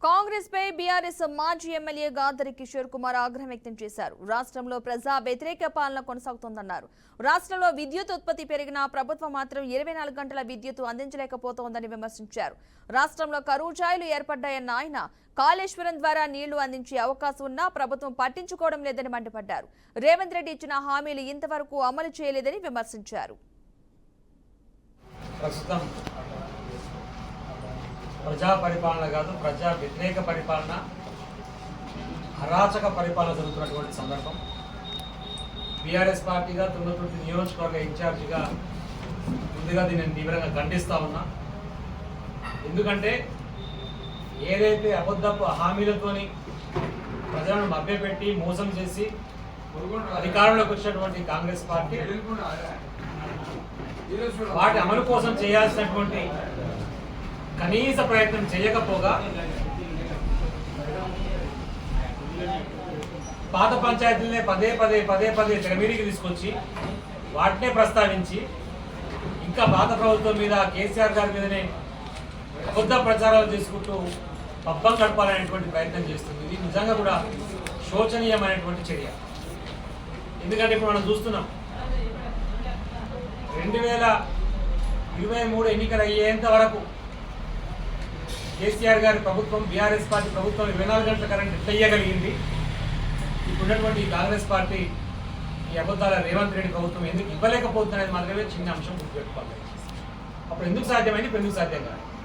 కాంగ్రెస్ పై BRS మాజీ MLA Gadari Kishore Kumar ఆగ్రహం వ్యక్తం చేశారు. రాష్ట్రంలో ప్రజా వ్యతిరేక పాలన కొనసాగుతోందన్నారు. రాష్ట్రంలో విద్యుత్ ఉత్పత్తి పెరిగినా ప్రభుత్వం మాత్రం 24 గంటల విద్యుత్ అందించలేకపోతోందని విమర్శించారు. రాష్ట్రంలో కరువు ఛాయలు ఏర్పడ్డాయన్న ఆయన కాళేశ్వరం ద్వారా నీళ్లు అందించే అవకాశం ఉన్నా ప్రభుత్వం పట్టించుకోవడం లేదని మండిపడ్డారు. రేవంత్ రెడ్డి ఇచ్చిన హామీలు ఇంతవరకు అమలు చేయలేదని విమర్శించారు. ప్రజా పరిపాలన కాదు, ప్రజా వ్యతిరేక పరిపాలన, అరాచక పరిపాలన జరుగుతున్నటువంటి సందర్భం. బీఆర్ఎస్ పార్టీగా తుంగతుర్తి నియోజకవర్గ ఇన్ఛార్జిగా ముందుగా దీన్ని తీవ్రంగా ఖండిస్తా ఉన్నా. ఎందుకంటే ఏదైతే అబద్ధపు హామీలతోని ప్రజలను మభ్యపెట్టి మోసం చేసి అధికారంలోకి వచ్చినటువంటి కాంగ్రెస్ పార్టీ వాటి అమలు కోసం చేయాల్సినటువంటి కనీస ప్రయత్నం చేయకపోగా పాత పంచాయతీలనే పదే పదే తెరమీరికి తీసుకొచ్చి వాటినే ప్రస్తావించి ఇంకా పాత ప్రభుత్వం మీద కేసీఆర్ గారి మీదనే అబద్ధ ప్రచారాలు చేసుకుంటూ పబ్బం గడపాలనేటువంటి ప్రయత్నం చేస్తుంది. ఇది నిజంగా కూడా శోచనీయమైనటువంటి చర్య. ఎందుకంటే ఇప్పుడు మనం చూస్తున్నాం 2023 ఎన్నికలు అయ్యేంత వరకు కేసీఆర్ గారి ప్రభుత్వం, బీఆర్ఎస్ పార్టీ ప్రభుత్వం 24 గంటల కరెంట్ ఎట్లా ఇయ్యగలిగింది. ఇప్పుడున్నటువంటి కాంగ్రెస్ పార్టీ ఈ అబద్ధాల రేవంత్ రెడ్డి ప్రభుత్వం ఎందుకు ఇవ్వలేకపోతుంది అనేది మాత్రమే చిన్న అంశం గుర్తుపెట్టుకోవాలి. అప్పుడు ఎందుకు సాధ్యమైంది, ఇప్పుడు ఎందుకు సాధ్యం కాదు.